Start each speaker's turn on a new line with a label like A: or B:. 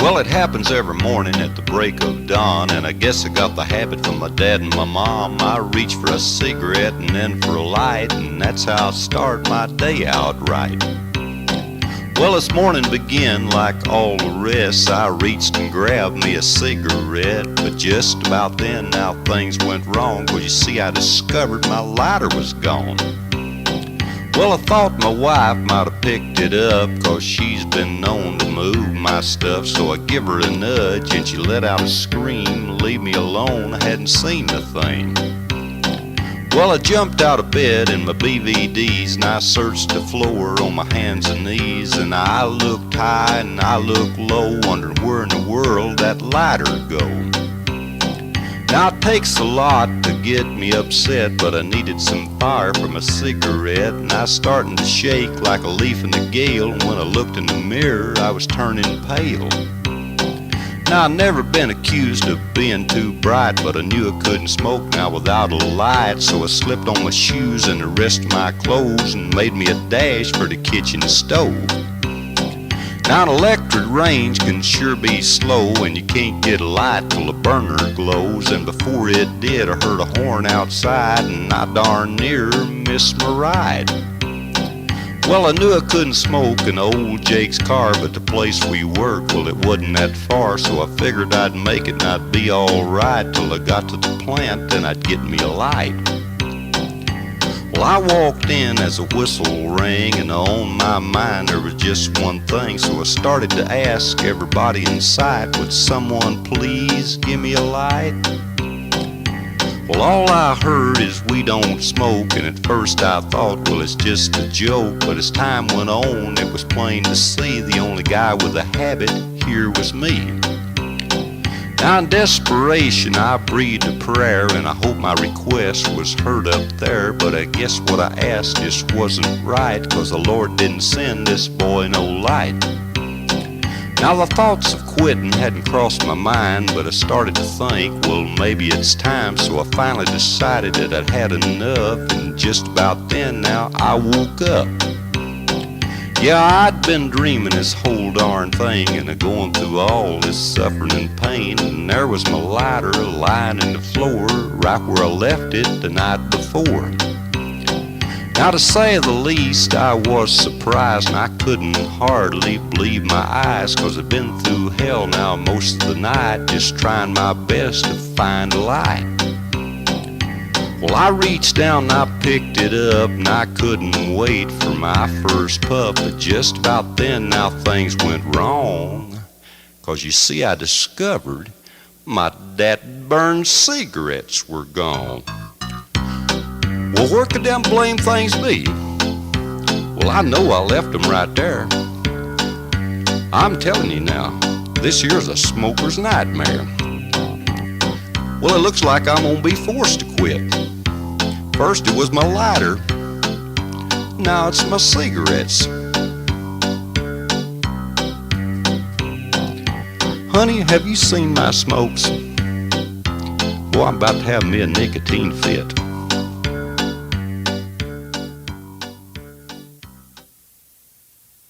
A: Well, it happens every morning at the break of dawn, and I guess I got the habit from my dad and my mom. I reach for a cigarette and then for a light, and that's how I start my day out right. Well, this morning began like all the rest. I reached and grabbed me a cigarette, but just about then now things went wrong, 'cause you see I discovered my lighter was gone. Well, I thought my wife might have picked it up, 'cause she's been known to move my stuff. So I give her a nudge and she let out a scream, leave me alone, I hadn't seen the thing. Well, I jumped out of bed in my BVDs and I searched the floor on my hands and knees, and I looked high and I looked low, wondering where in the world that lighter go. Now it takes a lot to get me upset, but I needed some fire from a cigarette, and I was starting to shake like a leaf in the gale. And when I looked in the mirror, I was turning pale. Now I've never been accused of being too bright, but I knew I couldn't smoke now without a light. So I slipped on my shoes and the rest of my clothes and made me a dash for the kitchen stove. Now an electric range can sure be slow, and you can't get a light till the burner glows. And before it did, I heard a horn outside, and I darn near missed my ride. Well, I knew I couldn't smoke in old Jake's car, but the place we work, well, it wasn't that far. So I figured I'd make it and I'd be alright till I got to the plant, and I'd get me a light. Well, I walked in as a whistle rang, and on my mind there was just one thing. So I started to ask everybody in sight, would someone please give me a light? Well, all I heard is we don't smoke, and at first I thought, well, it's just a joke. But as time went on, it was plain to see the only guy with a habit here was me. Now in desperation I breathed a prayer, and I hope my request was heard up there. But I guess what I asked just wasn't right, 'cause the Lord didn't send this boy no light. Now the thoughts of quitting hadn't crossed my mind, but I started to think, well, maybe it's time. So I finally decided that I'd had enough, and just about then now I woke up. Yeah, I'd been dreaming this whole darn thing, and going through all this suffering and pain, and there was my lighter lying in the floor right where I left it the night before. Now to say the least, I was surprised, and I couldn't hardly believe my eyes, 'cause I've been through hell now most of the night, just trying my best to find a light. Well, I reached down and I picked it up, and I couldn't wait for my first puff. But just about then now things went wrong, 'cause you see I discovered my dad-burned cigarettes were gone. Well, where could them blame things be? Well, I know I left them right there. I'm telling you now, this here's a smoker's nightmare. Well, it looks like I'm gonna be forced to quit. First it was my lighter, now it's my cigarettes. Honey, have you seen my smokes? Boy, I'm about to have me a nicotine fit.